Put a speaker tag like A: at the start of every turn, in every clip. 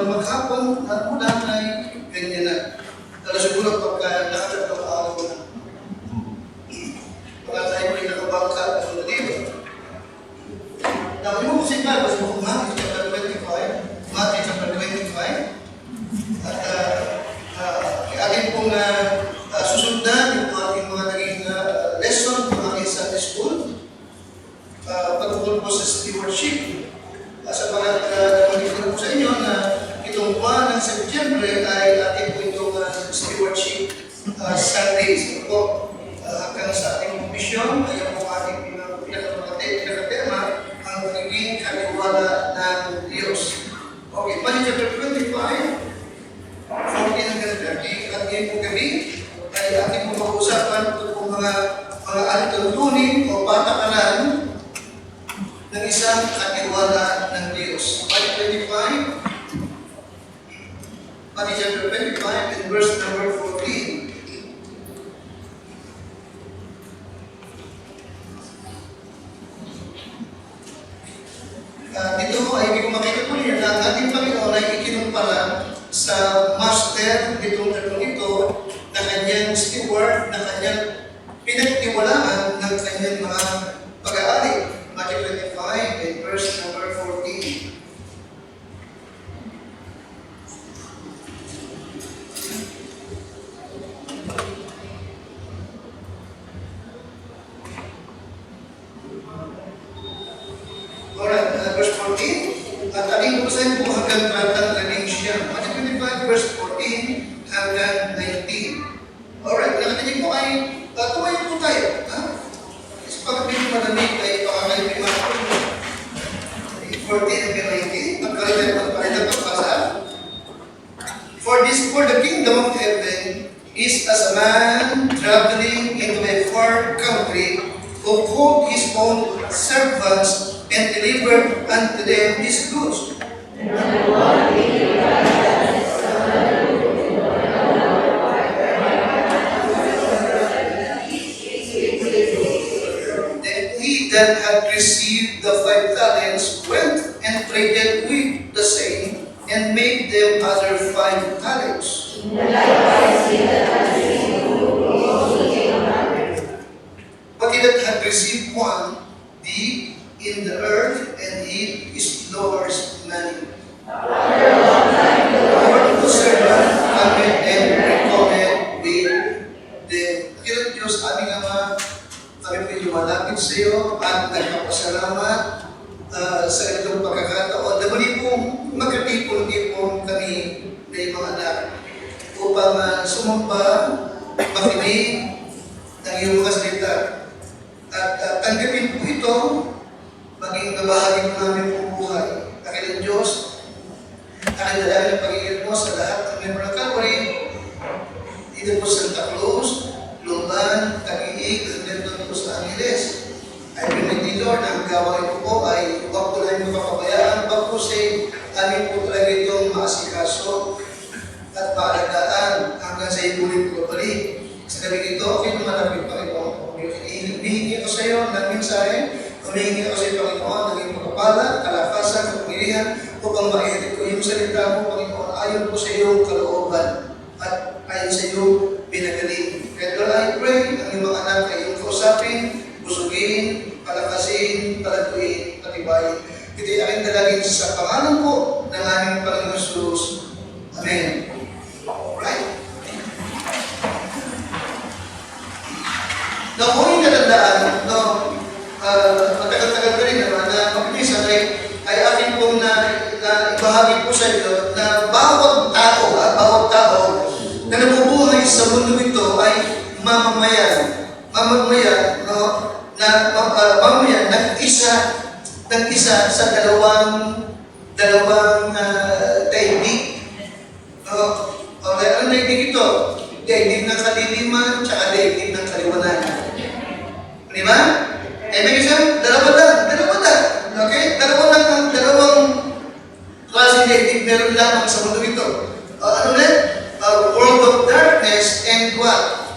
A: maghapon at ulan ay ganyan na. Pero siguro pagka nakatagpang araw na, wala tayo rin nakabangka at ano dito. Now, yung kasi ba, mas mo Matthew chapter 25, Matthew chapter 25, at atin pong susundan yung ating mga naging lesson ng aking Sunday school patungkol po sa stewardship. Sa pagkakalimutin ko sa inyo na itong buwan ng Setyembre ay ating po itong stewardship Sundays. Ito po, hanggang sa ating mission, ayan po ating pinakatema, ang pagiging katiwala ng Diyos. Okay, Matthew chapter 25, 14 hanggang 30, at ngayon po gabi ay ating po mag-uusapan ito po mga alituntunin o patakaran ng isang katiwala ng Diyos. Matthew chapter 25 and verse number 14. Dito ko ay hindi ko makita po niya na ang ating Panginoon ay ikinumpara sa master nitong ito na kanyang steward, na kanyang pinagtiwalaan ng kanyang mga pag-aari. Matthew 25 and verse number 14. Alright, verse 14. At aling bukasan po hanggang 13 siya. Matthew 25 verse 14 hanggang 19. Alright, nakatinig po ay tumayo po tayo. Kasi pag hindi malamig ay pakakalimutin mo. 14 hanggang 19. Pagkalimutin po pasa. For the kingdom of heaven is as a man traveling into a far country who called his own servants and delivered unto them his goods. Then he that had received the 5 talents went and traded with the same, and made them other 5 talents. But he that had received 1 deep in the earth, and hid his Lord's money. Lord of the servant cometh and reckoneth with them. Kaya Diyos, aming Ama, kami po lumalapit sa iyo at nagpapasalamat sa itong pagkakataon na muli pong magkatipon-tipon kami na mga anak upang sumamba, makinig ng iyong mga salita. At tanggapin po ito maging kabahagi mo namin pong buhay. Akin ang Diyos, akin dalangin ang pag-iingat mo sa lahat ng member ng Calvary, dito po sa Santa Cruz, Lumban, Taguig, at dito po sa Angeles. I pray thee, Lord, ang gawain ko po ay huwag po namin mapapabayaan, pag po say, amin po talaga itong maasikaso at maalagaan hanggang sa ibulit ko balik. Sa gabi ito, okay naman namin Panginoon. Hinihingi ko sa iyo ng mensahe, humihingi ako sa iyo, Panginoon, naging pagpapala, kalakasan, kapagilihan, upang maihatid ko yung salita mo, Panginoon, ayon po sa iyong kalooban at ayon sa iyong pinagaling. Kaya Lord, I pray, ang iyong mga anak ay iyong kausapin, busugin, palakasin, palaguin, patibayin. Ito'y aking dalagin sa pangalan po ng aming Panginoon Jesus. Amen. Alright? Now, kung yung natandaan, matagal-tagal ka rin naman na mabilisan ay aking pong ibahagi po sa inyo na bawat tao na nabubuhay sa mundo ito ay mamamayan, nag-isa sa dalawang daigdig. Okay, ano daigdig ito? Daigdig ng kaliliman, tsaka daigdig ng kaliwanagan. Di ba? Ibig sabihin, dalawa lang. Okay? Dalawang klase daigdig meron lamang sa mundo ito. Ano ulit? World of darkness and what?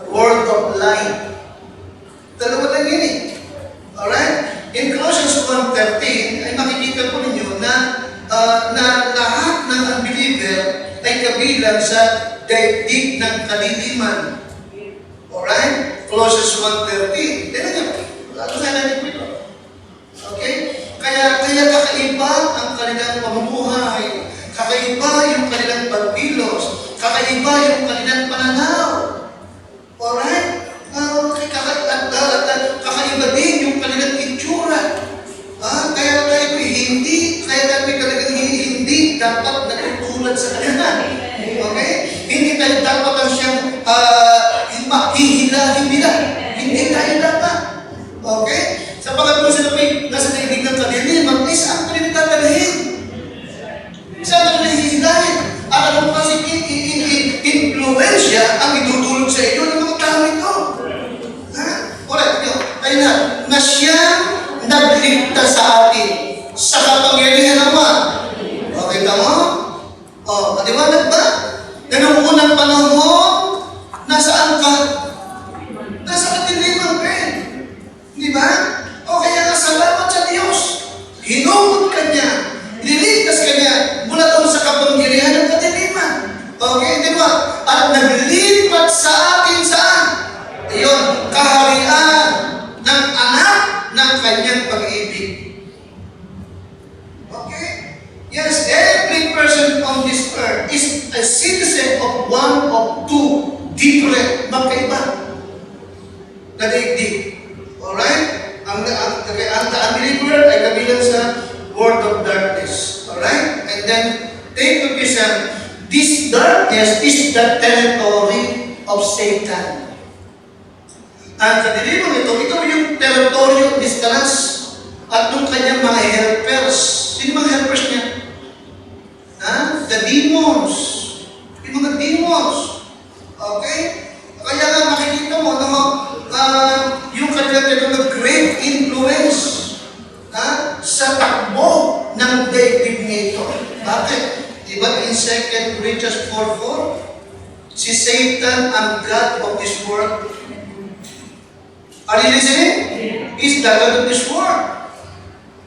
A: World of light. Dalawa lang yun eh. Alright? In Colossians 1:13, ay makikita po ninyo na lahat ng kabilang sa daigdig ng kadiliman. Alright? Colossians 1:13. Tignan niyo. Ano sa natin ito? Okay? Kaya kakaiba ang kanilang pamumuhay. Kakaiba yung kanilang pagbilos. Kakaiba yung kanilang pananaw. Alright? Kakaiba din yung kanilang itsura. Kaya tayo talagang hindi dapat natutulad sa kanila. Okay? Hindi tayo dapat ang siyang hihilahin nila. Hindi tayo dapat. Okay? Sa pagkatulong sila nasa daigdig ng kadiliman, ay saan ko rin tatalahin? Saan ko rin hihilahin? At ano kasi influensya ang idudulog sa iyo ng mga tao ito. Alright, ayun na siyang nagligtas sa atin sa kapangyarihan naman. Okay ka mo? Maliwanag ba? Na noong unang panahon, nasaan ka? Nasa kadiliman ka eh. Di ba? O kaya nga salamat sa Diyos. Hinumot ka niya. Niligtas ka niya mula doon sa kapangyarihan ng kadiliman. Okay, di ba? At naglipat sa atin saan? Ayun, kaharian ng anak ng kanyang pag-ibig. Okay? Yes, every person on this earth is a citizen of one of two different magkaiba na daigdig. Alright? Ang unbeliever ay kabilang sa world of darkness. Alright? And then, take a vision. This darkness is the territory of Satan. Ang kadiliman ito yung teritoryo ni Satanas at ng kanyang mga helpers. Sino mga helpers niya? The demons. Yung mga demons. Okay? Kaya nga makikita mo, yung kanilang great influence sa takbo ng daigdig nito. Bakit? Diba in 2 Corinthians 4:4, si Satan ang God of this world. Are you listening? He's the God of this world.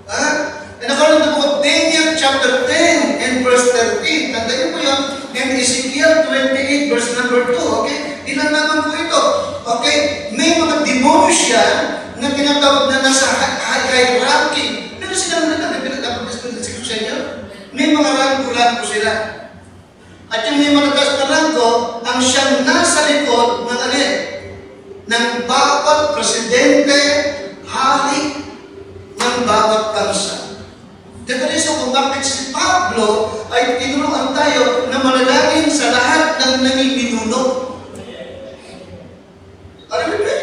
A: And according to the book of Daniel, chapter 10 and verse 13, tandaan po yun, and Ezekiel 28 verse number 2, okay? Ilan naman po ito? Okay? May mga demonyo siya na tinatawag na nasa high ranking. Pero sila naman na pinatapag na sa inyo? May mga rango-rango sila. At yung may mga taas na rango, ang siyang nasa likod ng alin? Ng bawat presidente, hari ng bawat bansa. The reason kung bakit si Pablo ay tinuruan tayo na manalangin sa lahat ng namiminuno. Alam mo ba?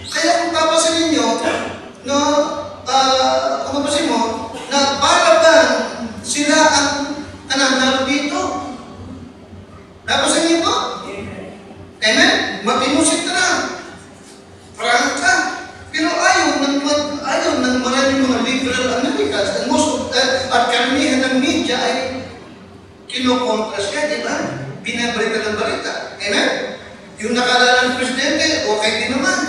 A: Kaya kung papasin ninyo, kung papasin mo, na para ba sila ang nananalo dito? Napasin niyo ito? Amen? Matinusit ka na. Parang ka. Pero ayaw ng maraming mga liberal Americans at karamihan ng media ay kinokontras ka, di ba? Binabalita ng balita. Amen? Yung nakaalala ng presidente, okay din naman.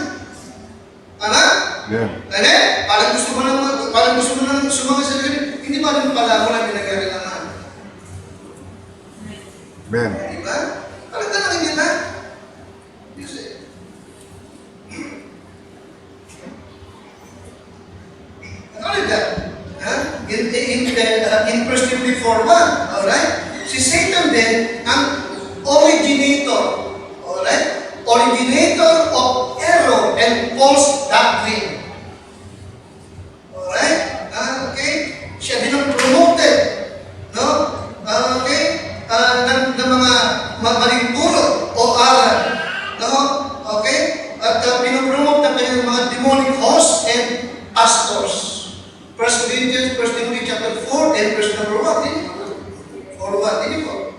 A: Tama?
B: Yeah.
A: Amen? Parang gusto mo nang sumama sa sarili. Hindi ba rin pala mo lang binagari naman?
B: Amen.
A: Di ba? Parang talagang yun na. In First Timothy 4:1, alright? Si Satan din ang originator, alright? Originator of error and false doctrine. Alright? Okay? Siya din ang promoted, no? Okay? Ng mga maling turo o aral, no? Okay? At pinopromote ng kanyang mga demonic hosts and pastors. 1 Timothy chapter 4 and verse number 1. Hindi po. 4:1. Hindi po.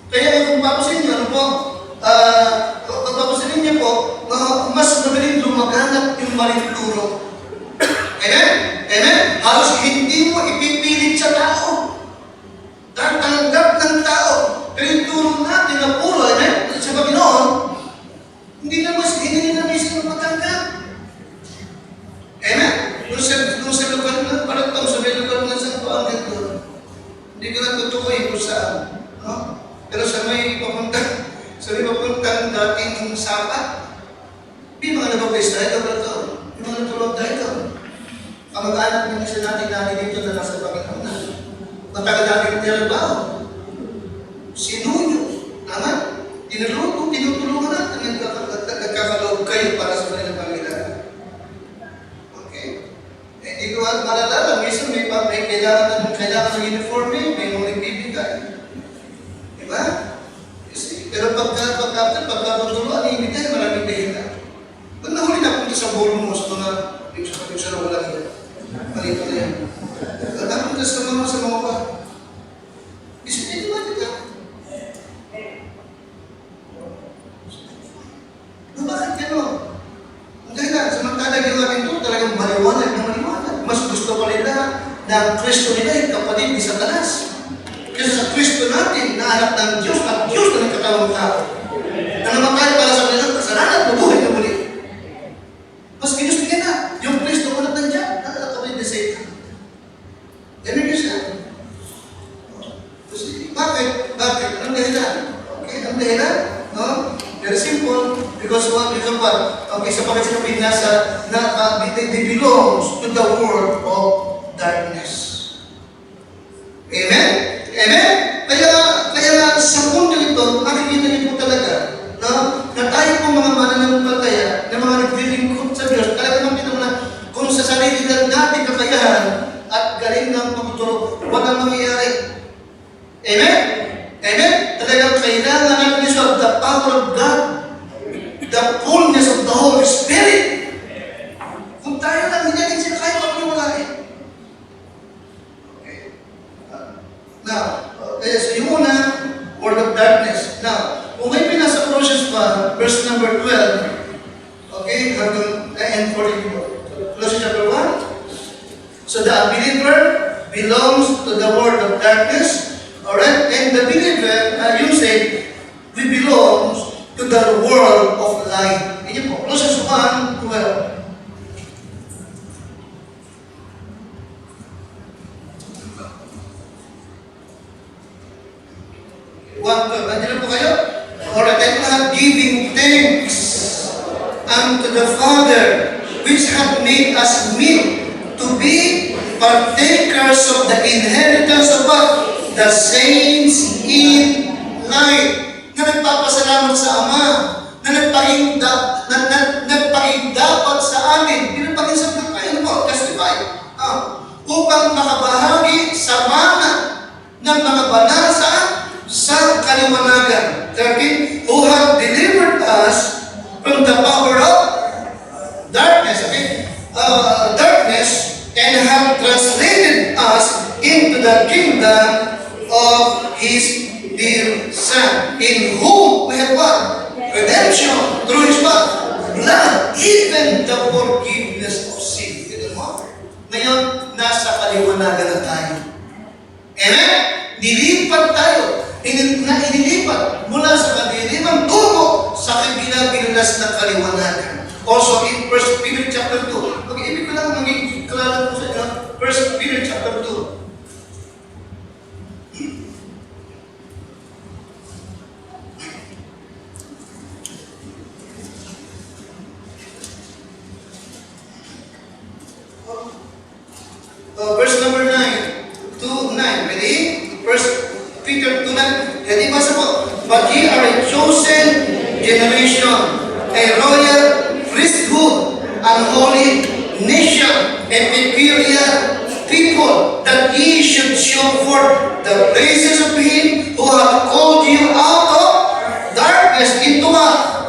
A: Kaya kung papasin nyo, ano po, kung papasin niyo po, mas madaling lumaganap yung maling turo. Amen? Amen? Halos hindi mo ipipilit sa tao. Tatanggap ng tao. Pero yung turo natin na puro, amen? Sa Panginoon, hindi na isip matanggap. Amen? Nung sa lugar ng paratong, sa may lugar ng Santo kamag-anak ng isa natin dito na nasa Panginoon na. Matagal natin tinalabaho. Sinuyo. Tama? Tinuluto, tinutulungan natin. Nagkakaloob kayo para sa kanilang Panginoon. Okay? Hindi ko malala. Minsan may kailangan ng uniforme, may mga nagbibigay. Diba? Pero pagkatuluan, ibigay, maraming dahilan. Pag nahuli na punta sa bolo mo, sa yung sa walang yan. Malito na yan. Nagkapunta sa mga pa. Isipin naman ito. Bakit gano'n? Ang dahilan, samantalang yung amin ito, talagang maliwanag na maliwanag. Mas gusto pa nila na ang Kristo nila ay kapatid ni Satanas. Kasi sa Kristo natin, na anak ng Diyos, at Diyos na nagkatawang tao. Na namatay para sa kanilang kasalanan, mabuhay na muli. Mas ginusto niya na, yung Kristo anak ng Diyos, na kapatid ni Satan. Ganun yun siya. Bakit? Anong dahilan? Okay, ang dahilan? No? Very simple. Because what? Okay, sa bakit sinabi nasa, they belongs to the world of darkness. Amen? Amen? Kaya sa punto ito, makikita niyo po talaga, no? Na tayo po mga mananampalataya, na mga naglilingkod sa Diyos, talaga makita mo na kung sa sarili lang natin kakayahan at galing ng pagtutulog, walang mangyayari. Amen? Amen? Talagang kailangan natin siya the power of God, the fullness of the Holy Spirit. Kung tayo lang, hindi natin sila kahit magniwalain. Okay. Now, so yung una, word of darkness. Now, kung may pinasa Colossians pa, verse number 12, okay, and 44. Colossians chapter 1. So the unbeliever belongs to the world of darkness. Alright? And the believer, you say, we belong to the world of light. Yan po. Colossians 1:12. Nandiyan po kayo? Alright, tayo lahat, giving thanks unto the Father, which hath made us meet to be partakers of the inheritance of what? The saints in light. Na nagpapasalamat sa Ama, na nagpakindapat sa atin, pinagpakinsabat tayo po, testify, upang makabahagi sa mana ng mga banal sa kaliwanagan. 13, who have delivered us from the power of darkness, okay? Darkness, and have translated us into the kingdom of His dear Son, in whom we have what? Redemption, through His what? Blood, even the forgiveness of sin. Tignan mo. Ngayon, nasa kaliwanagan na tayo. Amen? Nilipat tayo. Inilipat mula sa kadiliman tungo sa kabilang-bilas ng kaliwanagan. Also in 1 Peter chapter 2. Okay, ibig ko lang maging klaro po sa inyo. 1 Peter chapter 2. Verse number 9. 2:9. Ready? 1 Peter 2:9. Ready? Basa po. But ye are a chosen generation, a royal priesthood, an holy nation, a peculiar people, that ye should show forth the praises of Him who hath called you out of darkness into what?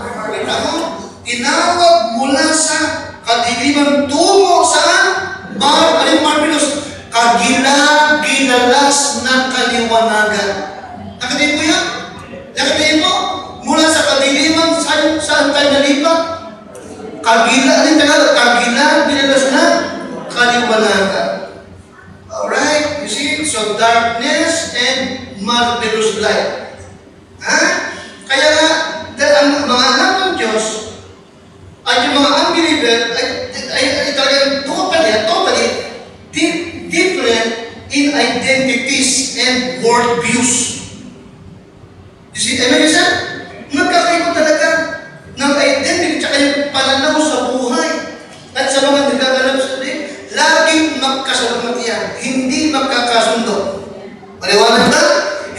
A: Tinawag mula sa kadiliman tungo saan? Marvelous, kagila-gilalas na kaliwanagan. Nakatayin mo yan? Nakatayin mo? Mula sa kadiliman, saan tayo nalipat? Kagila-gilalas na kaliwanagan. Alright? You see? So, darkness and marvelous light. Ha? Kaya ang mga anak ng Diyos ay yung mga unbeliever ay talagang totally different in identities and worldviews. You see, amen sir? Nagkakaiba talaga ng identity at yung pananaw sa buhay at sa mga nagaganap sa din. Laging magkasalamat yan. Hindi magkakasundo. Maliwanag ba?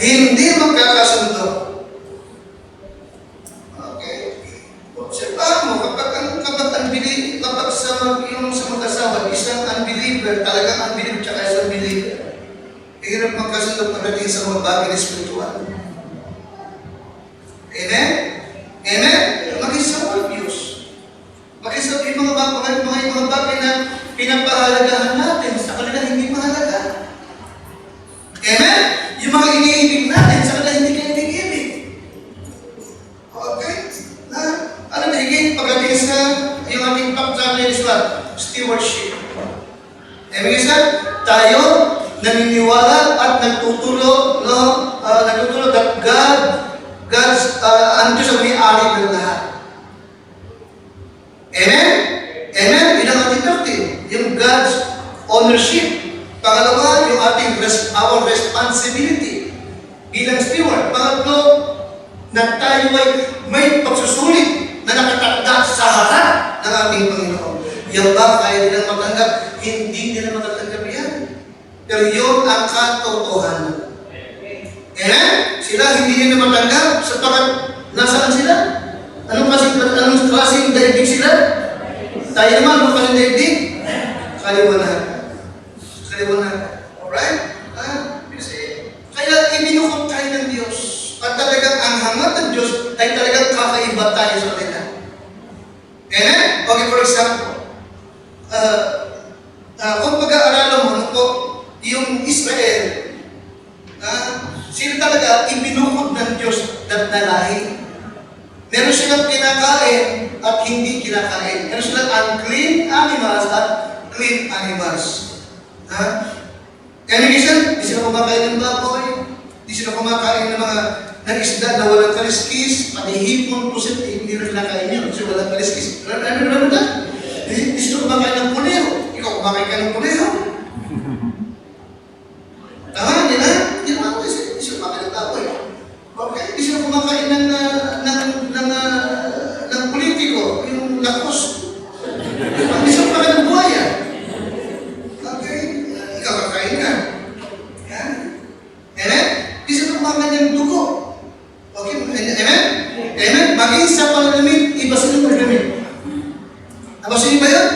A: Hindi magkakasundo. Okay. Obserbahan mo, kapag yung sa mag-asawa, isang unbeliever, talagang unbeliever, tsaka isang believer, hirap magkasundo pagdating sa mga bagay na spiritual. Amen? Amen? Mag-isang abuse. Mag-isang yung mga bagay na pinapahalagahan natin sa kanila hindi mahalaga. Amen? Yung mga iniibig natin sa kanila hindi kayo iniibig. Okay? Ano na higit pagdating sa yung ating pagkakalinis stewardship. Ibig sabihin, tayo naniniwala at nagtuturo that God's ang Diyos ang may-ari ng lahat. Amen? Amen? Yun ang ating doctrine. Yung God's ownership. Pangalawa, yung ating our responsibility bilang steward. Pangatlo, na tayo ay may pagsusulit na nakatakda sa harap ng ating Panginoon. Yan ba kaya nilang matanggap? Hindi nila matatanggap yan. Pero yun ang katotohanan. Amen? Sila hindi nila matanggap sapagkat nasaan sila? Anong klaseng daigdig sila? Tayo naman, anong klaseng daigdig? Kaliwanagan. Kaliwanagan. Alright? Kaya ibinukod tayo ng Diyos. At talagang ang hangat ng Diyos ay talagang kakaiba tayo sa kanila. Amen? Okay, for example, kung pag-aaralan mo, yung Israel, sila talaga ibinukod ng Diyos na lahi. Meron silang kinakain at hindi kinakain. Meron silang unclean animals at clean animals. Kaya hindi sila kumakain ng baboy, hindi sila kumakain ng mga isda na walang kaliskis, pati hipon, pusit, hindi na kinakain yun kasi walang kaliskis. Ano ba? Hindi sila kumakain ng puneho. Ikaw kumakain ka ng puneho. Tama, hindi na? Hindi naman kasi hindi sila kumakain ng baboy. Okay, hindi sila kumakain ng politiko, yung lakos. Hindi sila kumakain ng buhaya. Okay, ikaw kakain ka. Yan. Amen? Hindi sila kumakain ng dugo. Okay, amen? Amen? Maging sa pananamit, iba sila pananamit. Nabasin niyo ba yun?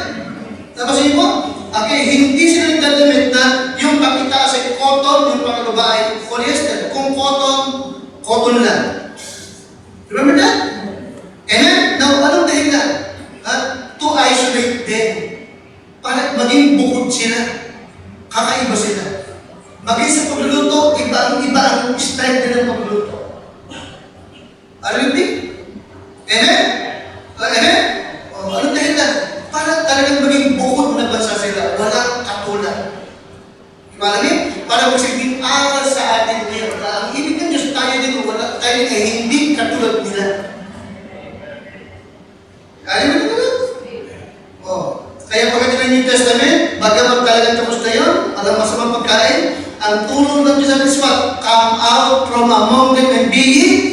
A: Nabasin niyo po? Okay, hindi sila nagdadamit na yung pakitaas ay cotton, yung pangalabaay, polyester. Kung cotton lang. Remember that? Amen? Now, anong dahilan? To isolate them. Para maging bukod sila. Kakaiba sila. Maging sa pagluluto, iba ang style nila ng pagluluto. Are you with me? Amen? Amen? Anong dahilan? Para talagang maging bukod na bansa sila. Walang katulad. Malamin? Para magsilbing aral sa atin ngayon. Ang ibig ng Diyos tayo dito, tayo ay hindi katulad nila. Kaya mo dito? Kaya pagdating ng New Testament, bagamat talagang tapos na yun, alam masamang pagkain, ang tulong ng Diyos natin is what? Come out from among them and be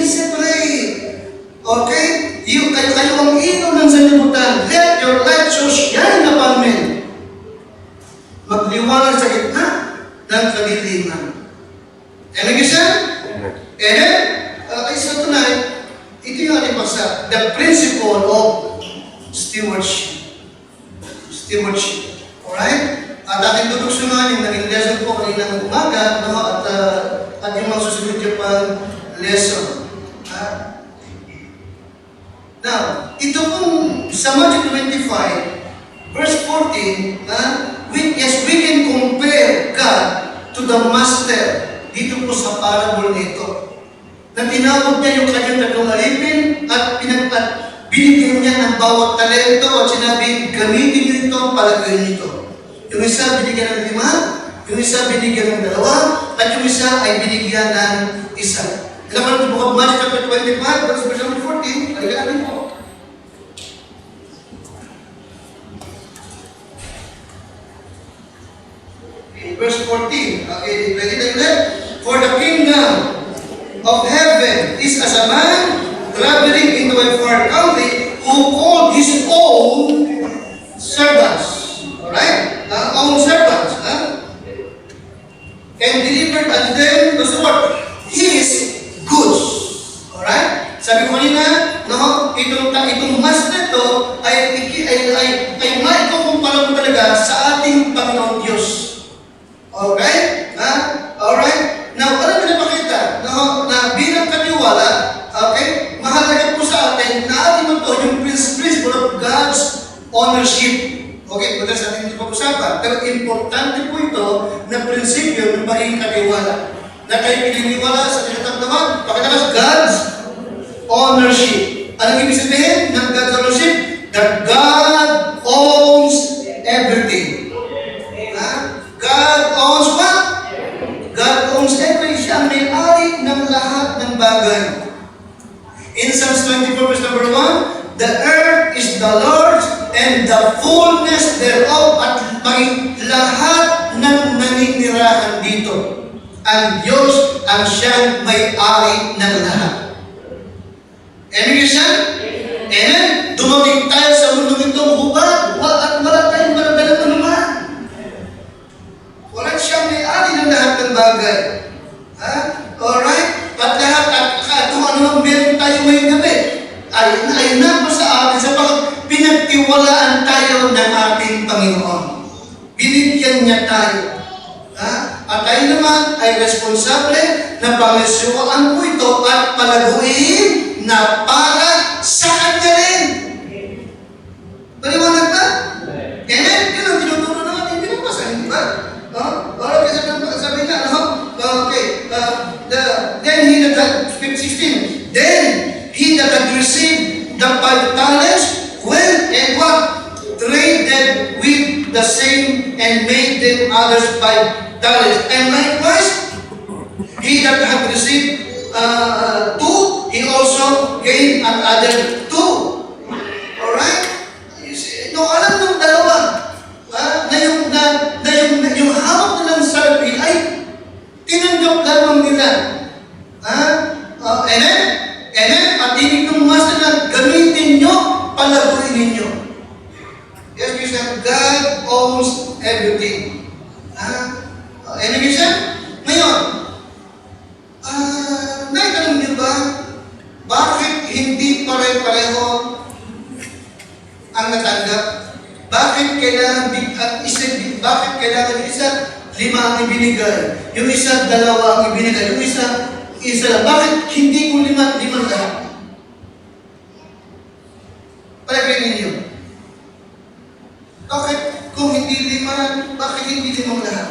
A: separate. Okay? Kayo ang ilaw ng sanlibutan. Let your light so shine upon men. Magliwanag sa gitna ng kadiliman. Amen, Gisa? Amen? So tonight, ito yung ating basa. The principle of stewardship. Stewardship. Alright? At ating tutugsungan yung naging lesson po kanina ng umaga, no? At yung mga susunod yung pang lesson. Now, ito pong sa Matthew 25, verse 14, we can compare God to the master dito po sa parable nito. Na tinawag niya yung kanyang tatlong alipin at binigyan niya ng bawat talento at sinabi, gamitin niyo ito, palagay niyo ito. Yung isa binigyan ng 5, yung isa binigyan ng 2, at yung isa ay binigyan ng 1. Ito ka ng Book of Matthew chapter 25, verse 14, talagaan po. Verse 14, okay, ready tayo ulit? For the kingdom of heaven is as a man traveling into a far country who called his own servants. Alright? own servants, and delivered unto them the sword, his goods. Alright? Sabi ko kanina, no, itong mas na ito ay maikukumpara mo talaga sa ating Panginoon Diyos. Alright? Alright? Now, ano pinapakita? No, na bilang katiwala, okay, mahalaga po sa atin na ating ito yung principle of God's ownership. Okay, madalas natin ito pag-usapan. Pero importante po ito na prinsipyo ng maging katiwala. Na kayo pininiwala sa tinatagdaman, pakitakas God's ownership. Anong ibig sabihin ng God's ownership? That God owns everything. God owns what? God owns everything. Siya ang may-ari ng lahat ng bagay. In Psalms 24 verse number 1, the earth is the Lord's and the fullness thereof, at maging lahat ng naninirahan dito. Ang Diyos ang siyang may-ari ng lahat. Amen siya? Amen? Dumating tayo sa mundong itong hubad at wala tayong maradalang anuman. Wala siyang may-ari ng lahat ng bagay. Alright? At lahat, at kung ano ang meron tayo ngayong gabi, ay napa sa atin sapagkat pinagtiwalaan tayo ng ating Panginoon. Binigyan niya tayo. At tayo naman ay responsable na pangisukaan po ito at palaguin na para sa Kanya rin. Paliwanag ba? Amen? Yun ang tinuturo ng ating pinapasa, hindi ba? Alright, sabi nga, okay, then he that, 16, then he that had received the 5 talents went and what? Traded with the same and made them others 5 talents. And likewise, he that had received 2, he also gained another 2. Alright? No, alam ng dalawa na yung hawak nilang sarili ay tinanggap lamang nila. Amen? Amen? At ibig ng master na gamitin nyo, palaguin ninyo. Yes, because God owns everything. Amen, Bishop? Ngayon, naitanong niyo ba, bakit hindi pare-pareho ang natanggap? Bakit kailangan isa 5 ang ibinigay, yung isa 2 ang ibinigay, yung isa lang. Bakit hindi ko 5 lahat? Pare-pareho ninyo. Bakit kung hindi 5, bakit hindi 5 lahat?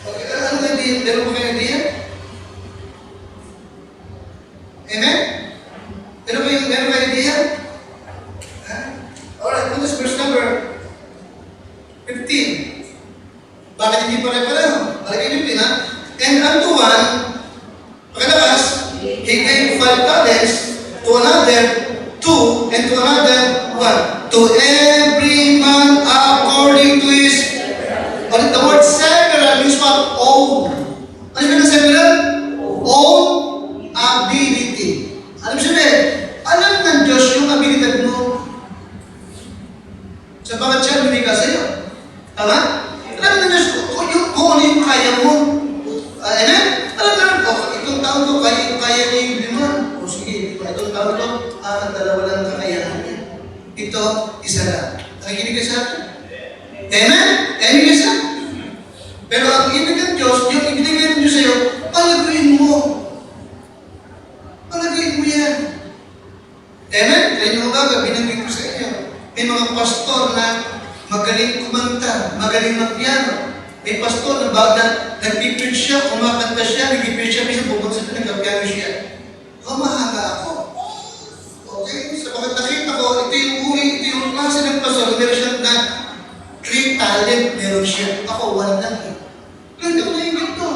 A: Okay, ano ba idea? Meron ba kayo idea? Amen? Meron ba idea? Alright, punta sa verse number 15. Bakit hindi pare-pareho? Bakit hindi 15, ha? And unto one, pagkalabas, he gave 5 talents, to another 2, and to another 1. To every man according to his, the word several means what? Own. Ano yung several? Own ability. Ano sabihin? Alam ng Diyos yung abilidad mo. Sabagat siya binigay sa'yo. Tama? Alam ng Diyos kung ano yung kaya mo. Amen? Alam na, itong taon ko, kaya niya yung 5. O sige, itong taon ko, 2 lang kakayahan niya. Ito, 1 lang. Nakikinig ka sa akin? Amen? Amen ka sa? Pero ang ibig ng Diyos, yung ibinigay ng Diyos sa'yo, palaguin mo. Palaguin mo yan. Amen? Kaya yung umaga, binanggit ko sa inyo. May mga pastor na magaling kumanta, magaling magpiano. May pastor na nag-preach siya, kumakanta siya, nag-preach siya, minsan pupunta sa nag-piano siya. Mahanga ako. Okay? Sa mga nakita ko, ito yung klase ng pastor, meron siya na 3 talent, meron siya. Ako, 1 lang eh. Hindi ko naingit to.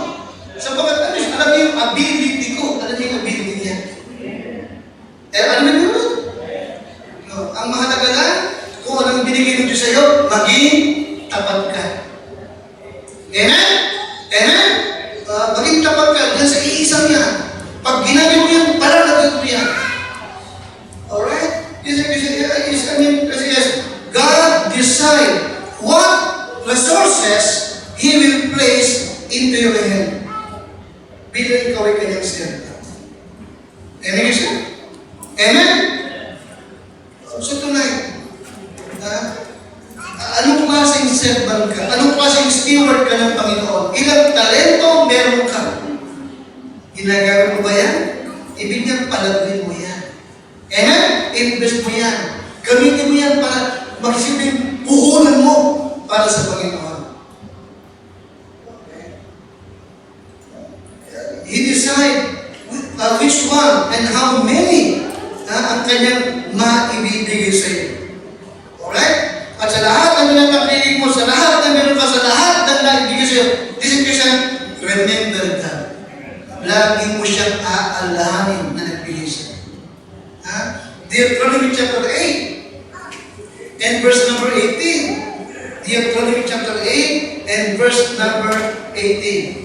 A: Sabagat alam niyo yung ability ko, alam niyo yung ability niya. Alam niyo yun? No. Ang mahalaga lang, kung anong binigay ng Diyos sa'yo, maging tapat ka. Amen? Amen? Maging tapat ka dyan sa iisang yan. Pag ginagawa mo yan, palalagay mo yan. Alright? Kasi yes, God decide what resources He will place into your hand. Bilang ikaw ay kanyang servant. Amen, sir? Amen? So tonight, anong klaseng servant ka? Anong klaseng steward ka ng Panginoon? Ilang talento meron ka? Ginagamit mo ba yan? Ibigyan palagin mo yan. Amen? Invest mo yan. Gamitin mo yan para magsilbing puhunan mo para sa Panginoon. He decide which one and how many ang kanyang maibibigay sa iyo. Alright? At sa lahat ng pinagpapilig mo, sa lahat ng meron ka, sa lahat ng naibigay sa iyo, disipation, remember God. Lagi mo siyang aalahanin na nagbigay sa iyo. Deuteronomy chapter 8 and verse number 18. Deuteronomy chapter 8 and verse number 18.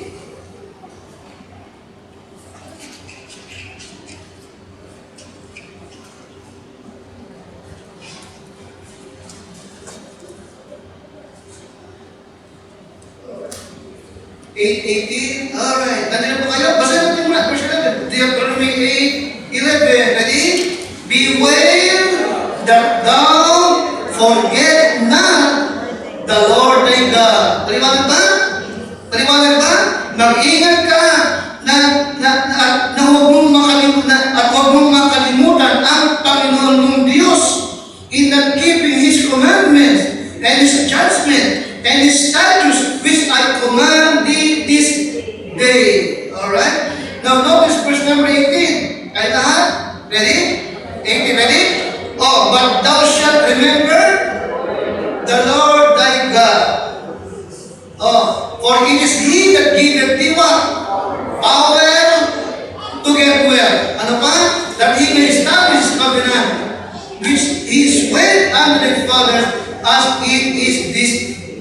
A: 8:18. Alright. Nandiyan po kayo? Basahin natin muna. Verse 11. Deuteronomy 8:11. Ready? Beware that thou forget not the Lord thy God. Paliwanag ba? Paliwanag ba? Mag-ingat ka na huwag mong makalimutan at huwag mong makalimutan ang Panginoon mong Diyos in not keeping His commandments and His judgment and His statutes which I command thee this day. Alright? Now notice verse number 18. Kayo lahat? Ready? 18, ready? Oh, but thou shalt remember the Lord thy God. Oh, for it is He that giveth thee what? Power to get well. Ano pa? That He may establish His covenant, which He sware unto thy fathers, as it is this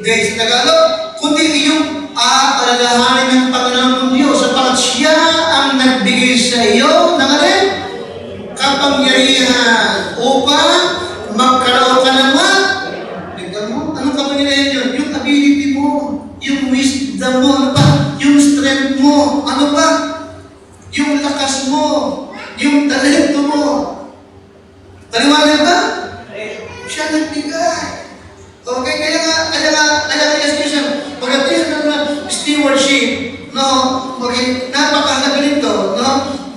A: day. Sa Tagalog, kundi iyong aalalahanin ng Panginoon mong Diyos sapagkat Siya ang nagbigay sa iyo ng alin? Kapangyarihan upang magkaroon ka ng what? Tignan mo, anong kapangyarihan yun? Yung ability mo, yung wisdom mo, ano ba? Yung strength mo, ano ba? Yung lakas mo, yung talento mo. Paliwanag ba? Siya nagbigay. Okay, kaya expression, pagdating sa stewardship, no, napakahalaga nito, no,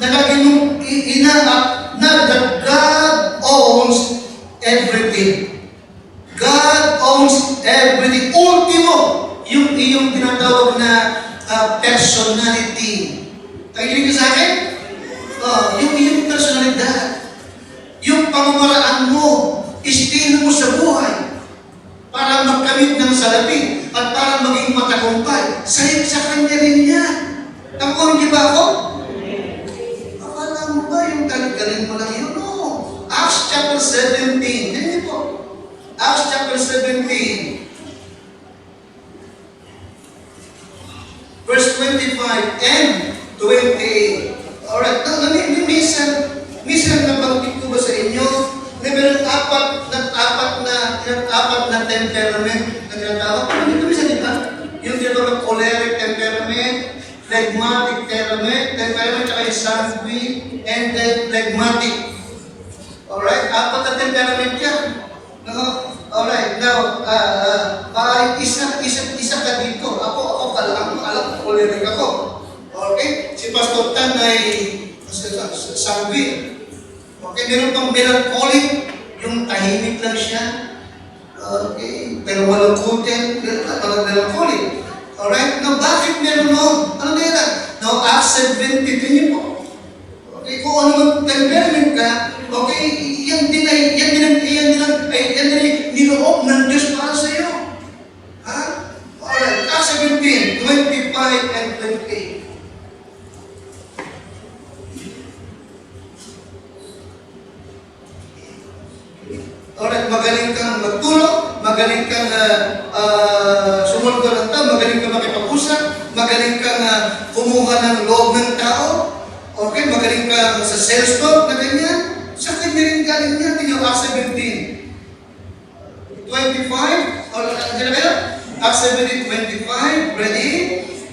A: nalagay mong inaap na that God owns everything. God owns everything. Ultimo, yung iyong tinatawag na personality. Tagilig ka sa akin? Yung iyong personalidad, yung pamamaraan mo, estilo mo sa buhay, para magkamit ng salapi at para maging matagumpay. Sa kanya rin yan. Ako, hindi ba ako? Akala mo ba yung galing mo lang yun? No. Acts chapter 17. Yan po. Acts chapter 17. Verse 25 and 28. Alright. Minsan nabanggit ko ba sa inyo na meron apat na temperament na tinatawag. Ano ito bisa diba? Yung tinatawag choleric temperament, phlegmatic temperament, saka yung sanguine, and then phlegmatic. Alright? Apat na temperament yan. Alright. Now, isa ka dito. Ako alam ko, choleric ako. Okay? Si Pastor Tan ay sanguine. Okay? Meron pang melancholic, yung tahimik lang siya. Okay? Pero malungkutin, melancholic. Alright? Now, bakit meron nun? Ano na yan? Now, Acts 17, niyo po. Okay? Kung ano temperament ka, okay, yan din ay niloob ng Diyos para sa iyo. Ha? Alright, Acts 17, 25 and 28. Alright, magaling kang magturo, magaling kang sumunod ng tao, magaling kang makipag-usap, magaling kang kumuha ng loob ng tao, okay, magaling kang sa sales talk na ganyan. Sa kanya rin galing niya, tingnan Acts 17. 25, or andyan na kayo? Acts 17:25, ready?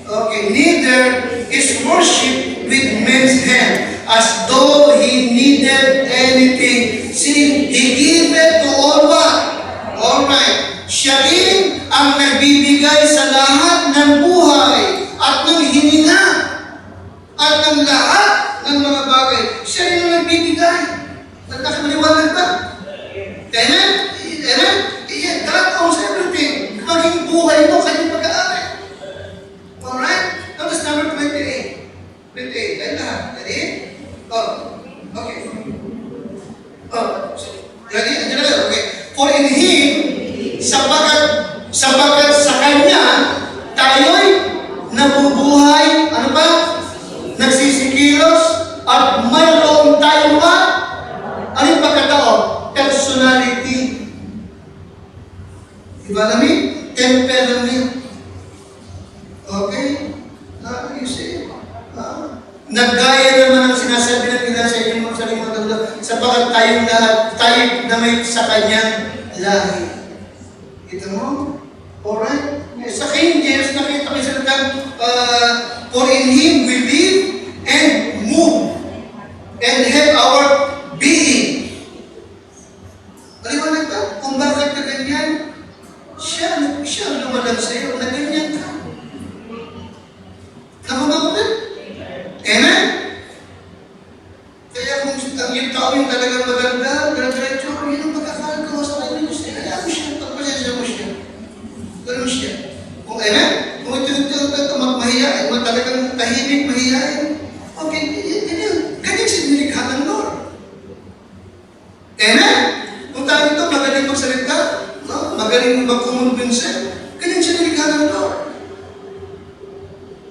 A: Okay, neither is worship with men's hand, as though he needed anything. See, he gave it to all what? Alright. Siya rin ang nagbibigay sa lahat ng buhay at ng hininga at ng lahat ng mga bagay. Siya rin ang nagbibigay. Nakakaliwanag ba? Amen? Amen? Yeah, God owns everything. Maging buhay mo, kanyang pag-aari. Alright? Notice number 28. 28. Ay lahat. Ready? Oh. Okay. Oh. Ready? Okay. For in Him, sapagat sa Kanya, tayo'y nabubuhay, ano ba? Nagsisikilos, at mayroon tayong ba? Ano yung pagkataon? Personality. Diba namin? Temperament. Okay? You see? Naggaya naman ang sinasabi ng Pilipinas sa inyong mga salimutan doon, sapagat tayong lahat, tayo na may sa Kanyang lahi. Kita mo? Alright? Sa King James, nakita ko yung salitang, for in Him we live and move and have our being. Maliwanag ba? Kung bakit ka ganyan, siya lumalang sa iyo na ganyan ka. Nakamamutin? Amen? Kaya kung yung tao yung talagang maganda, diretso, yun ang pagkakagawa sa kanya Diyos. Kaya mo siya, pagpasensya mo siya. Ganun siya. Kung amen? Kung ito mahihain, talagang tahimik, mahihain, okay, ganyan siya nilikha ng Lord. Amen? Kung tayo ito, magaling magsalita, magaling magkumbinse, ganyan siya nilikha ng Lord.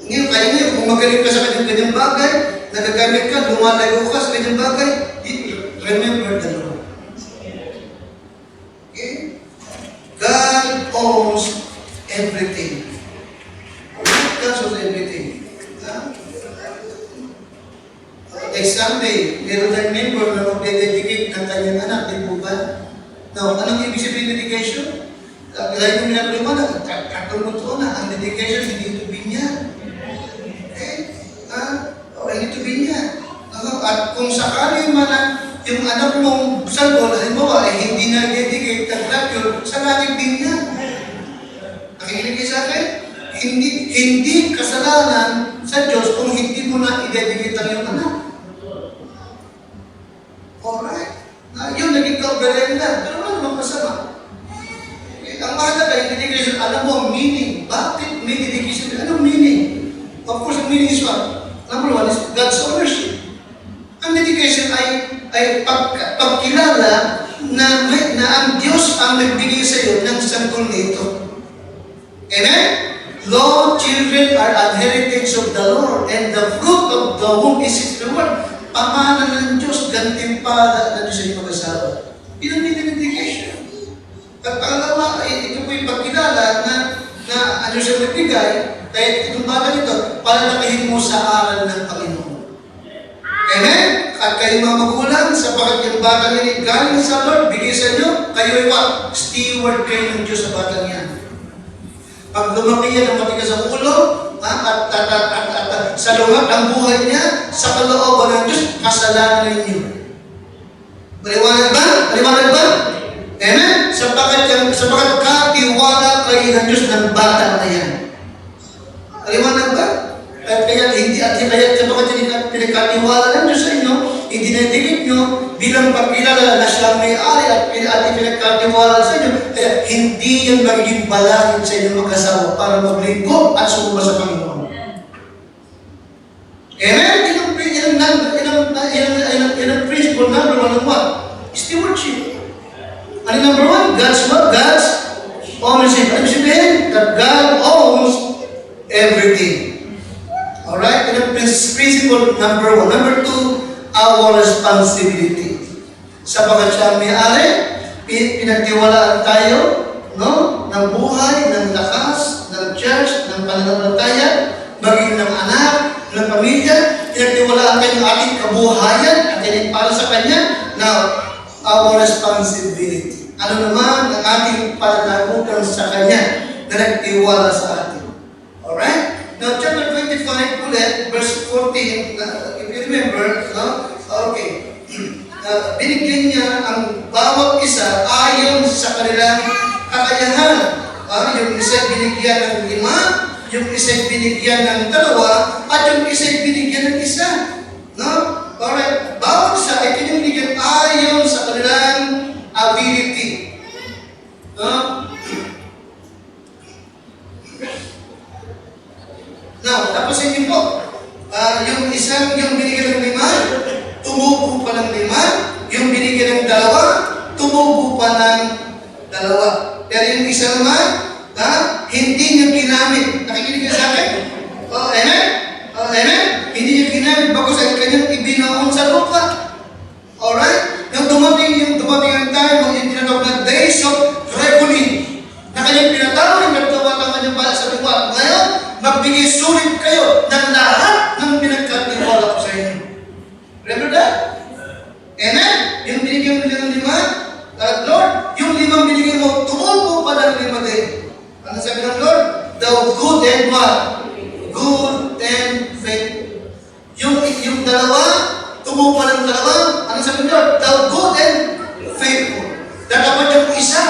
A: Ngayon, kaya ngayon, kung magaling ka sa kanyang bagay, nagagamit ka, lumalayo ka sa kanyang bagay, remember the Lord. Okay? God owns everything. God owns everything. Next Sunday, meron tayong member na mag-dedicate ng kanyang anak, di po ba? Now, anong ibig sabihin ng dedication? Kaya yung minapaliwanag, katulog na, ang dedication hindi ito binyan. Hindi ito binyan. At kung sakali man yung anak mong sanggol, halimbawa, hindi na dedicate ang gratitude, sakaling binyan. Nakikinig sa akin? Hindi kasalanan sa Diyos kung hindi mo na i-dedicate ang iyong anak. Alright? Yun, naging kaugalian na. Pero ano naman masama? Okay. Ang mahalaga yung dedication, alam mo ang meaning. Bakit may dedication? Anong meaning? Of course, ang meaning is what? Number one is God's ownership. Ang dedication ay pagkilala na ang Diyos ang nagbigay sa iyo ng sanggol nito. Amen? Lord, children are an heritage of the Lord, and the fruit of the womb is His reward. Pamana ng Diyos, gantimpala na Diyos sa iyong mag-asawa. Yun ang dedication. At pangalawa, ito po yung pagkilala na ang Diyos ang nagbigay, kaya itong bata nito, palalakahin mo sa aral ng Panginoon. Amen? At kayo mga magulang, sapagat yung bata niya galing sa Lord, bigay sa inyo, kayo ay what? Steward kayo ng Diyos sa bata niya. Pag lumaki yan ang matigas sa ulo, at sa lungat ang buhay niya, sa kalooban ng Diyos, kasalanan ninyo. Maliwanag ba? Maliwanag ba? Amen? Sapagat katiwala kayo ng Diyos ng bata na yan. Maliwanag ba? At kaya sapagat pinagkatiwala ng Diyos sa inyo, hindi na-delete nyo bilang pagkilala na siya may-ari at pinagkatiwala sa inyo, kaya hindi yan magiging balakid sa inyong mag-asawa para maglingkod at sumuma sa Panginoon. Amen? Ilang principle number one ng what? Stewardship. Ano number one? God's what? God's ownership. Ano sabihin? That God owns everything. Alright? Ilang principle number one. Number two, our responsibility. Sapagat siya may-ari, pinagtiwalaan tayo, no? Ng buhay, ng lakas, ng church, ng pananampalataya, maging ng anak, ng pamilya, pinagtiwalaan tayo ng ating kabuhayan at para sa Kanya. Now, our responsibility. Ano naman ang ating pananagutan sa Kanya? na nagtiwala sa atin. Alright? Now, chapter 25 ulit, verse 14, if you remember, no? Okay. Binigyan niya ang bawat isa ayon sa kanilang kakayahan. Yung isa binigyan ng 5, yung isa binigyan ng 2, at yung isa binigyan ng 1. No? Alright. Bawat isa ay binigyan ayon sa kanilang ability. No? Now, tapusin niyo po. Yung binigyan ng 5, tumubo pa ng 5. Yung binigyan ng 2, tumubo pa ng 2. Pero yung isa naman, hindi niya ginamit. Nakikinig ka sa akin? Oh, amen? Oh, amen? Hindi niya ginamit bago sa kanyang ibinaon sa lupa. Alright? Nung dumating ang time, yung tinatawag na days of reckoning, na kanyang pinatawag, nagtawag ang kanyang para sa lupa. Ngayon, magbigay sulit kayo ng lahat ng pinagkatiwala ko sa inyo. Remember that? Amen? Yung binigyan mo ng 5, Lord, yung 5 binigyan mo, tumubo pa ng 5 din. Ano sabi ng Lord? The good and what? Good and faithful. Yung 2, tumubo pa ng 2. Ano sabi ng Lord? The good and faithful. Dapat yung isa.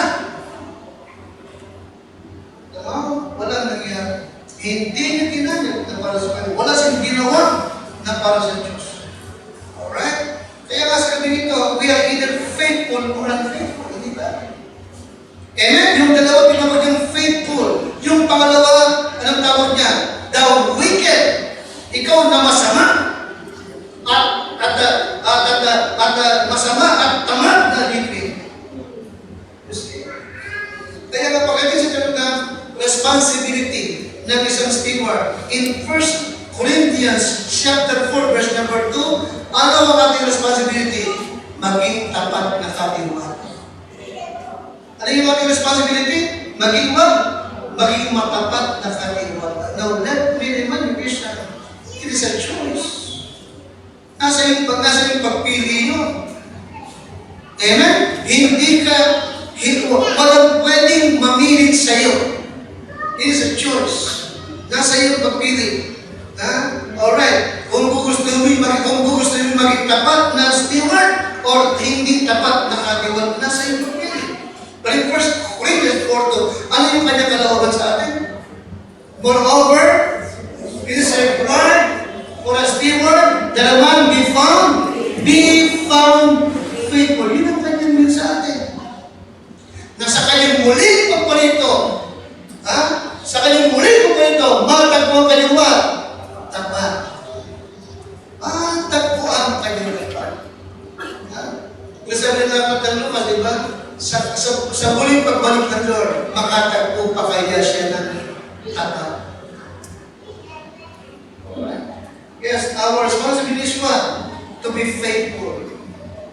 A: Walang nangyari. Hindi niya ginamit na para sa kanya. Wala siyang ginawa na para sa Diyos. Alright? Kaya nga sabi nito, we are either faithful or unfaithful. Hindi ba? Amen? Yung 2, tinawag yung faithful. Yung pangalawa, anong tawag niya? The wicked. Ikaw na masama. At masama at tamad na libre. Kaya nga pagdating sa talagang responsibility ng isang steward. In 1 Corinthians chapter 4 verse number 2, ano ang ating responsibility? Maging tapat na katiwala. Ano yung ating responsibility? Maging matapat na katiwala. Now, let me remind you, Christian, it is a choice. Nasa yung pagpili yun. Amen? Walang pwedeng mamilit sa'yo. It is a choice. Nasa iyo pagpili. Alright. Kung gugustuhin mo maging tapat na steward or hindi tapat na katiwala, nasa iyo pagpili. But in 1 Corinthians 4:2, ano yung kanyang kalooban sa atin? Moreover, it is required for a steward that a man be found faithful. Yun ang kanyang mean sa atin. Na sa kanyang muling pagparito, sa kanyang muling pagparito, matagpo ang kanyang what? Tapat. Matagpo ang kanyang tapat. Kung sabi na ng Lucas, di ba? Sa muling pagbalik ng Lord, makatagpo pa kaya siya ng tapat. Yes, our responsibility is what? To be faithful.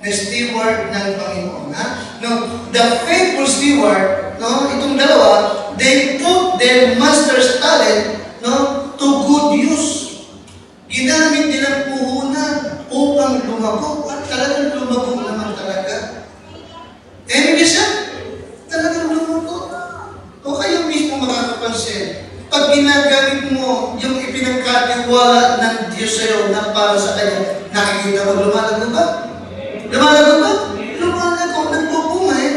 A: Na steward ng Panginoon. No, the faithful steward, no, itong dalawa, they put their master's talent, no, to good use. Ginamit nilang puhunan upang lumago at talagang lumago naman talaga. Ibig siya, talagang lumago. O kayo mismo makakapansin, pag ginagamit mo yung ipinagkatiwala ng Diyos sa'yo na para sa Kanya, nakikita mo lumalago ba? Lumalago ba? Lumalago. Nagbubunga eh.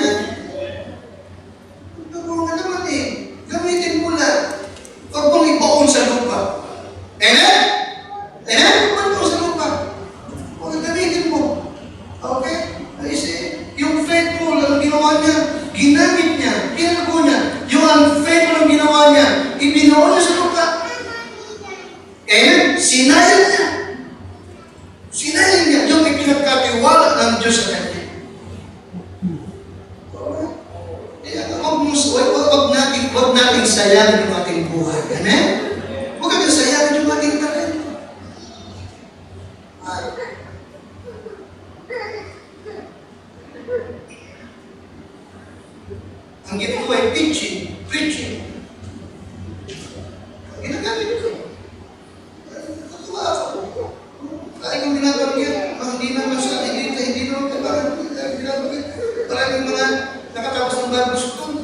A: Nagbubunga naman eh. Gamitin mo lang. Huwag mong ibaon sa lupa. Amen? Amen? Huwag mo sa lupa. Huwag gamitin mo. Okay? Yung faithful, ang ginawa niya, ginamit niya, ginagawa niya. Yung unfaithful ang ginawa niya, ibinaon niya sa lupa. Amen? Sinayang niya. Sinayang niya yung ipinagkatiwala ng Diyos sa kanya. Huwag natin sayangin yung ating buhay. Amen? Huwag natin sayangin yung ating talento. Ang ginagawa ay teaching, preaching. Ginagamit ko. Natuwa ako. Kahit kung binabanggit, hindi naman sa atin, hindi naman binabanggit. Maraming mga nakatapos ng Bible school,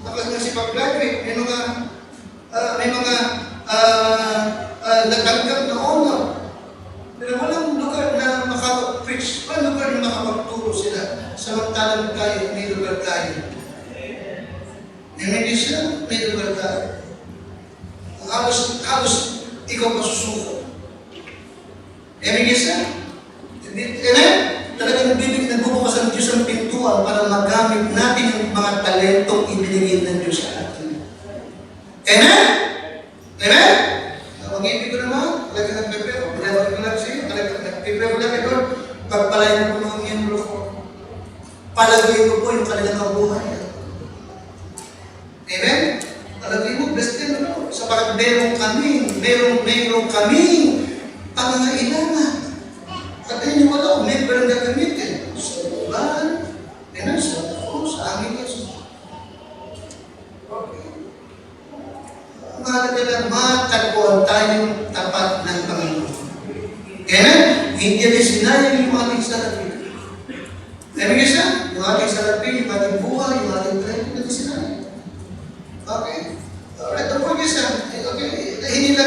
A: nakasipag-graduate, may mga halos ikaw masusuko. Amen, isa? Amen? Talagang nagbubukas ang Diyos ang pintuan para magamit natin yung mga talentong ibinigay ng Diyos sa atin. Amen? Amen? Mag-ibig ko naman, talagang nagpipero. Pinabalik ko lang sa'yo, talagang nagpipero lang ito. Pagpalayan ko ng miyembro ko. Palagay ko po yung kanilang buhay. Amen? Palagay mo, best din ako. Sapagat meron kaming pangangailangan. At ayun yung wala, member ang gagamitin. Sa buwan, sa amin yan. Okay. Mahalaga na matagpuan tayong tapat ng Panginoon. Amen? Hindi rin sinayang yung ating salapi. Amen isa? Yung ating salapi, yung ating buhay, yung ating training, hindi sinayang. Okay? Alright, ang point isa. Okay, hindi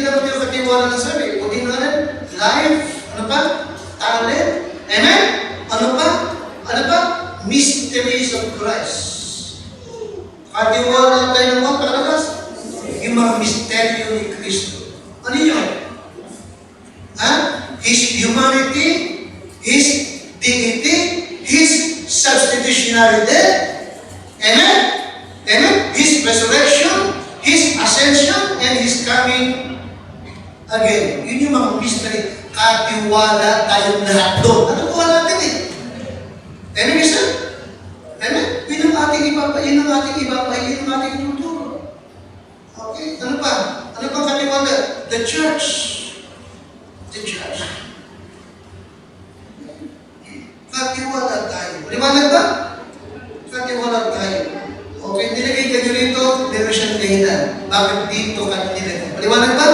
A: lang yung katiwala ng sabi. Kundi na rin, life, ano pa? Talent. Amen? Ano pa? Mysteries of Christ. Katiwala tayo ng mga pagkakalas. Yung mga misteryo ni Kristo. Ano yun? His humanity, His dignity, His substitutionary death. Amen? Amen? His resurrection, His ascension, and His coming again. Yun yung mga mystery. Katiwala tayong lahat doon. Natutuwa natin eh. Amen, isa? Amen? Yun ang ating ating tuturo. Okay? Ano pa? Ano pang katiwala? The church. Katiwala tayo. Liwanag ba? Katiwala tayo. Okay, nilagay ka nyo rito, meron siyang dahilan. Bakit dito ka nilagay? Liwanag ba?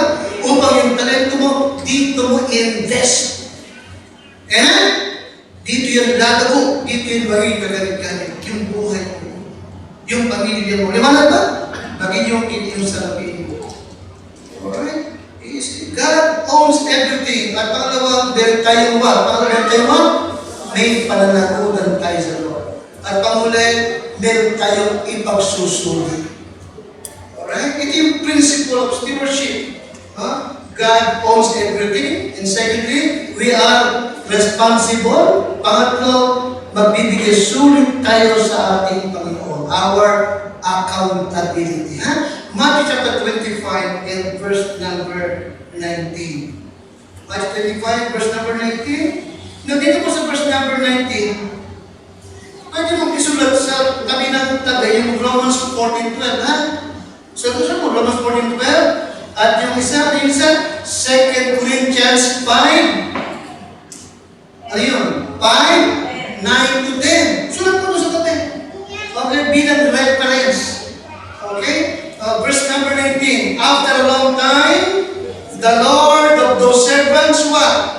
A: Upang yung talento mo, dito mo invest. Amen? Dito yung lalago, dito yung maging kagalit-galit, yung buhay mo, yung pamilya mo. Liwanag ba? Maging yung salapiin mo. Alright? God owns everything. At pangalawa, meron tayong may pananagutan tayo sa Lord. At panghuli, meron tayong ipagsusuri. Alright? Ito yung principle of stewardship. God owns everything. And secondly, we are responsible. Pangatlo, magbibigay sulit tayo sa ating Panginoon. Our accountability. Matthew chapter 25 and verse number 19. Matthew 25, verse number 19. Now, dito po sa verse number 19, pwede mong isulat sa tabi ng tagay yung Romans 14:12, ha? So, ito mo, Romans 14:12. At yung isa, 2 Corinthians 5. Ano yun? 5, 9 to 10. Sulat mo sa tabi. Okay, bilang reference. Okay? Verse number 19. After a long time, the Lord of those servants, what?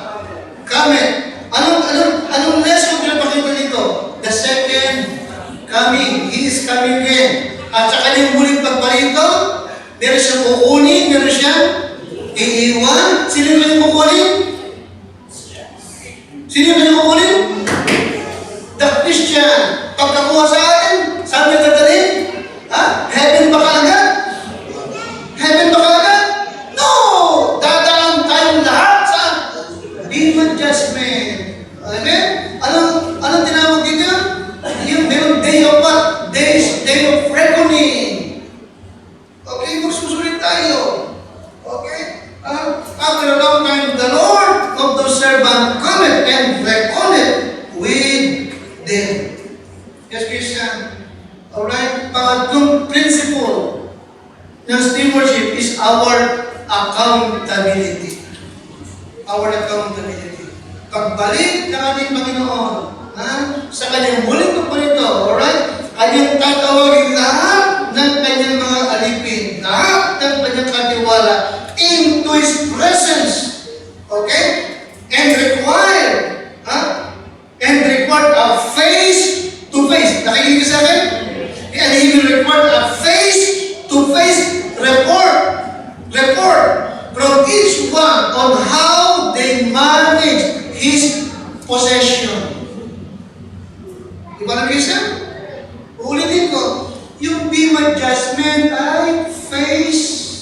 A: Cometh. Anong lesson pinapakita dito? The second coming. He is coming again. At sa kanyang muling pagparito, meron siyang kukunin, meron siyang iiwan. Sino yung kanyang kukunin? Sino yung kanyang kukunin? The Christian. Pagkakuha sa atin, saan niya dadalhin? Heaven ba kaagad? Heaven ba kaagad? No! Dadaan tayong lahat sa Demon Judgment. Amen? Anong tinawag dito? Yung meron day of what? Day of reckoning. Okay, magsusulit tayo. Okay? After a long time, the Lord of those servants cometh and reckoneth with them. Yes, Christian. Alright? Pangatlong principle ng stewardship is our accountability. Our accountability. Pagbalik ng ating Panginoon sa kanyang muling pagparito, alright? Kanyang tatawagin lahat ng kanyang mga alipin, lahat ng kanyang katiwala into His presence. Okay? And require a face-to-face. Nakikinig ka sa akin? And He will require a face-to-face report from each one on how they manage His possession. Diba na bisa? Ulitin ko, yung Bema Judgment ay face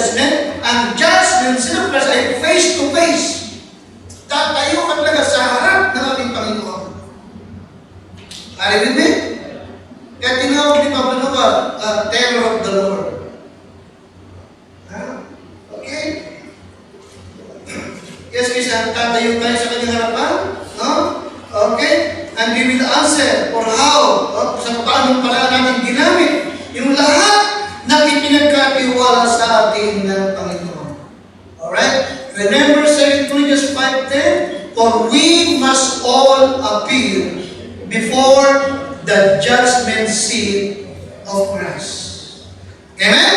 A: judgment. Ang judgment sa Christ ay face to face. Tatayo ka talaga sa harap ng ating Panginoon. Are you with me? Kaya tinawag ni Pablo terror of the Lord. Okay? Yes, minsan tatayo tayo sa kanyang harapan. No? Okay? And we will answer for how, sa paanong paraan natin ginamit yung lahat na ipinagkatiwala sa atin ng Panginoon. Alright? Remember 2 Corinthians 5:10, for we must all appear before the judgment seat of Christ. Amen?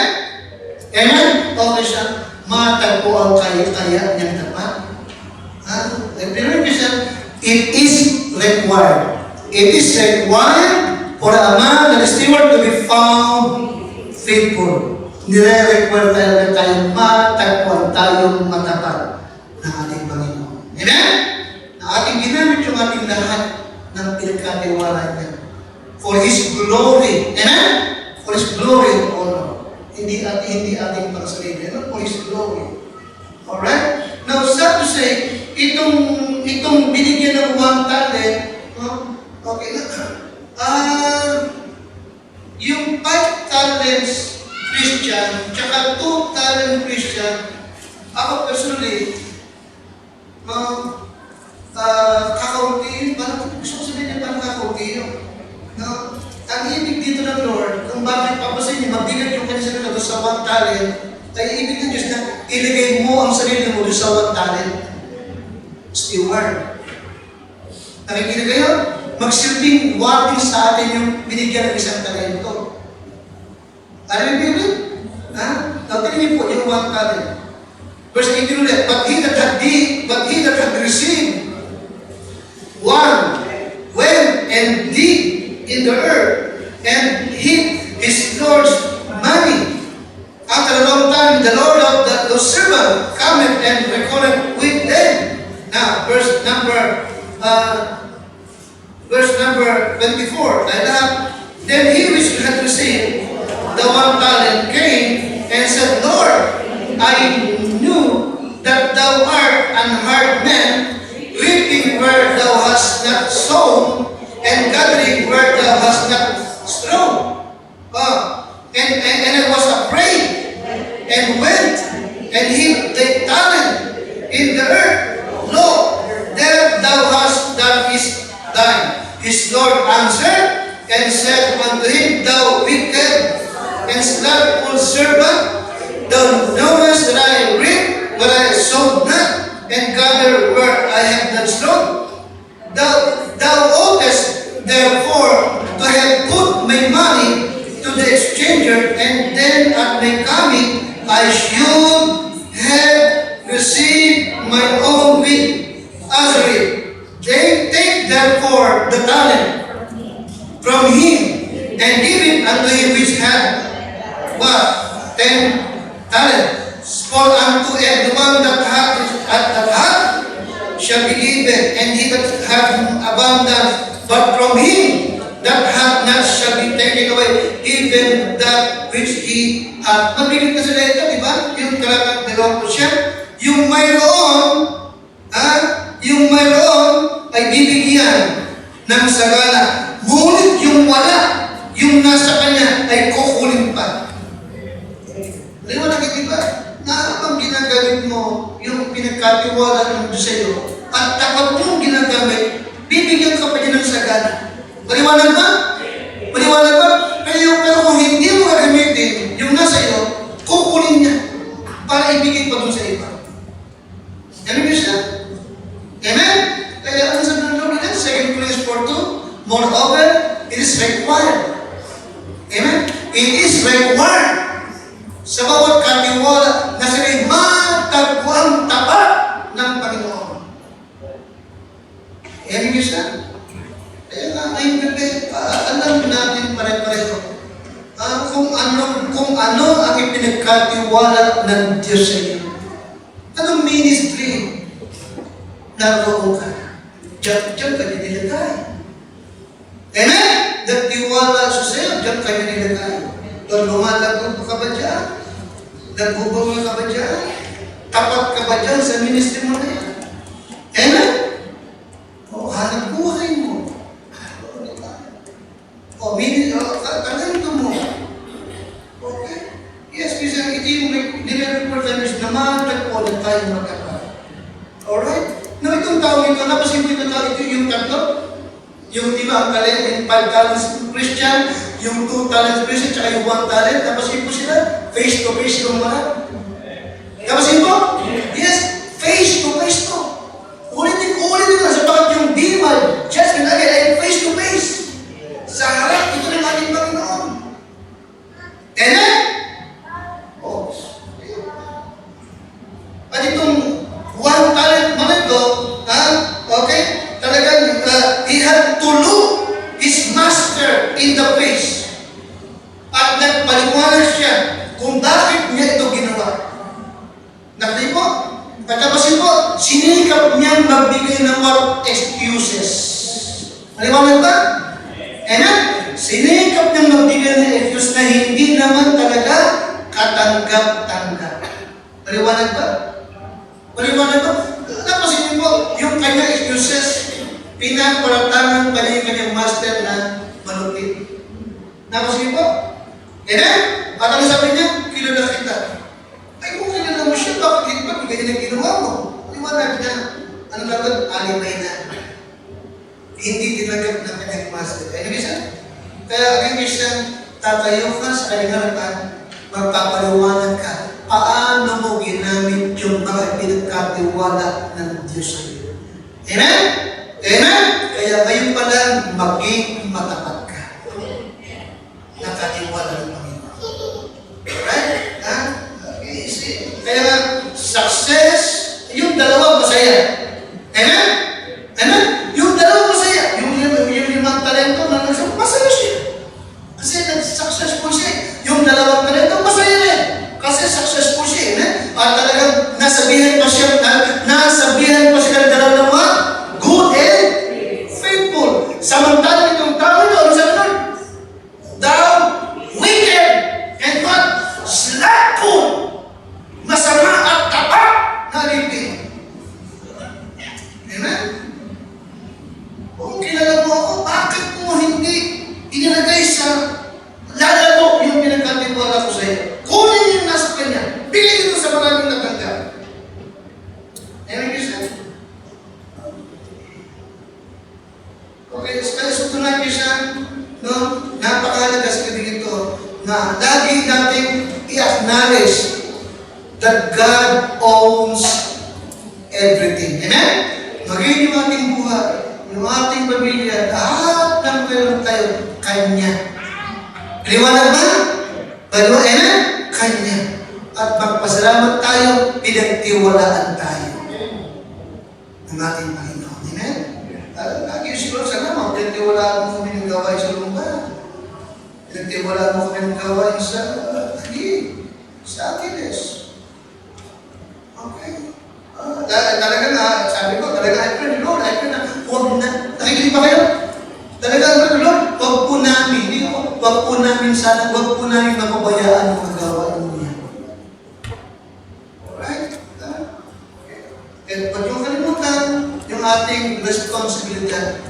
A: Amen? Okay siya. Matagpo ang kaya niyang dapat. Pero it is required. It is required for a man that is steward to be found faithful. Nire-require tayong matagpuan tayong matapat ng ating Panginoon. Amen? Na ating ginamit yung ating lahat ng pinagkatiwala niya. For His glory. Amen? For His glory and honor. Hindi ating pangsarili. For His glory. Alright? Now, sad to say, itong binigyan ng 1 talent, okay na. Yung 5 talents Christian, tsaka 2 talent Christian, ako personally, kakaunti, parang gusto ko sabihin niya parang kakaunti yun. Ang ibig dito ng Lord, kung bakit papasin niya, mabigat yung kanya sarili sa 1 talent, ay ibig ng Diyos na ilagay mo ang sarili mo sa 1 talent. Steward. Nakikita kayo? Magsilbing warning sa atin yung binigyan ng isang talento. Ano yung Biblia? Tingnan niyo po yung 1 talent. Verse 18 ulit, but he that had received 1 went and dig in the earth and hid his Lord's money. After a long time, the Lord of those servants cometh and reckoneth with them. Now, verse number 24. Then he which had received the 1 talent came and said, Lord, I knew that thou art an hard man, reaping where thou hast not sown, and gathering where thou hast not strewn. And I was afraid, and went and hid the talent in the earth. Lo, there thou hast that is thine. His Lord answered and said unto him, Thou wicked and slothful servant, thou knowest that I reap where I sowed not, and gather where I have not sown. Thou oughtest therefore to have put my money to the exchanger, and then at my coming I should have received my own usury. They take therefore the talent from him, and give it unto him which had 10 talents. For unto everyone that hath shall be given, and he that hath abundance, but from him that hath not shall be taken away, even that which he hath. Mabigat na sila ito, di ba? Yung talagang dalawang portion. Yung mayroon ay bibigyan ng sagana. Ngunit yung wala, yung nasa kanya ay kukunin pa. Di ba nakikita? Na ang ginagamit mo, yung pinagkatiwala ng Diyos sa iyo, at takot mong ginagamit, bibigyan ka pa niya ng sagana. Maliwanag ba? Maliwanag ba? Pero kung hindi mo gagamitin, yung nasa iyo, kukunin niya para ibigay pa doon sa iba. Amen niyo siya? Amen? Kaya ano sabi ng Lord na 2 Corinthians 4:2, moreover, it is required. Amen? It is required sa bawat katiwala na sila'y matagpuan tapat ng Panginoon. Amen niyo siya? Kaya nga, ngayong gabi, alam natin pare-pareho kung ano ang ipinagkatiwala ng Diyos sa iyo. Anong ministry naroon ka? Diyan ka nilagay. Amen? Nagtiwala sa sa'yo, diyan ka nilagay. Pero lumalagod ka ba dyan? Nagbubunga ka ba dyan? Tapat ka ba dyan sa ministry mo na yan? Amen? O, hanap buhay mo. O, talento mo. Okay? Yes, minsan ito yung nire-report namin na matagpo na tayo magkakaroon. Alright? Na itong tao ito, napasin ko ito tao ito yung tatlo. Yung 5 ang talent and 5 talents Christian, yung 2 talents Christian, tsaka yung 1 talent. Napasin ko sila, face to face yung mga. Napasin ko? Yes, face to face to. Ulitin lang sa bakit yung demon, judgment again, ay face to face. Sa harap, ito ng ating Panginoon. Amen? Oh. At itong 1 talent man ito, okay, talagang he had to look his master in the face. At nagpaliwanag siya kung bakit niya ito ginawa. Nakita po? Pagkapasin po, sinikap niyang magbigay ng what excuses. Maliwanag ba? Amen? Sinikap niyang magbigay ng excuse na hindi naman talaga katanggap-tanggap. Maliwanag ba? Maliwanag ba? Napasin niyo po, yung kanyang excuses, pinaparatangan pa niya yung kanyang master na malupit. Napasin niyo po? Amen? At ano sabi niya? Kilala kita. Ay, kung kilala mo siya, bakit hindi ba bigay niya ginawa mo? Liwanag na. Ano dapat? Alibay na. Hindi tinanggap ng kanyang master. Ay, nagisa? Kaya ang isang tatayo ka sa kanyang harapan, magpapaliwanag ka. Paano mo ginamit yung mga pinagkatiwala ng Diyos sa iyo? Amen? Amen? Kaya ngayon pa lang, maging matapat ka. Nakatiwala ng Panginoon. Alright? Ha? Kaya nga, success, yung dalawa masaya. Amen? Amen? Yung dalawa masaya. Yung 5 talento na nasa, masaya siya. Kasi nag-successful siya. Yung 2 talento, masaya rin. Kasi successful siya. Amen? At talagang nasabihan pa siya ng dalawa, good and faithful. Samantalang itong tao ito, ano sabi nun? Thou wicked and what? Slackful. Masama at tapat na libing. Amen? Kung kilala mo ako, bakit mo hindi inilagay sa lalago yung pinagkatiwala ko sa iyo? Kunin yung nasa kanya. Bigay ito sa maraming natanggap. Amen, Christian? Okay, kaya sutunan, Christian, no? Napakahalaga sa kating ito na lagi natin i-acknowledge that God owns everything. Amen? Maging yung ating buhay, yung ating pamilya, lahat ng meron tayo, Kanya. Liwanag ba? Amen? Kanya. At magpasalamat tayo, pinagtiwalaan tayo ng ating Panginoon. Amen? Lagi siguro sana, pinagtiwalaan mo kami ng gawain sa lumba. Pinagtiwalaan mo kami ng gawain sa Aquiles. Okay. Talaga na, sabi ko, talaga, I pray, Lord, huwag na, nakikinig ba kayo? Talaga, I pray, Lord, huwag po namin, huwag po namin mapabayaan ang magawa mo yan. Alright? And pag yung kalimutan, yung ating responsibilidad,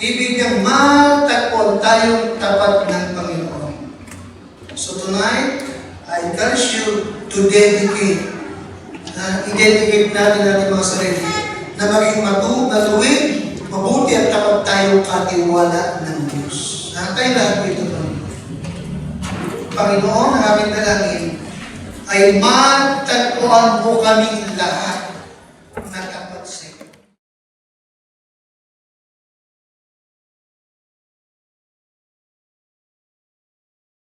A: ibig niyang matagpuan tayong tapat ng Panginoon. So tonight, I encourage you to dedicate i-dedicate natin natin mga sarili na maging matuwid, mabuti at tapat tayong katiwala ng Diyos. Tayo lahat po ito. Panginoon, ang aming dalangin ay matagpuan mo kaming lahat na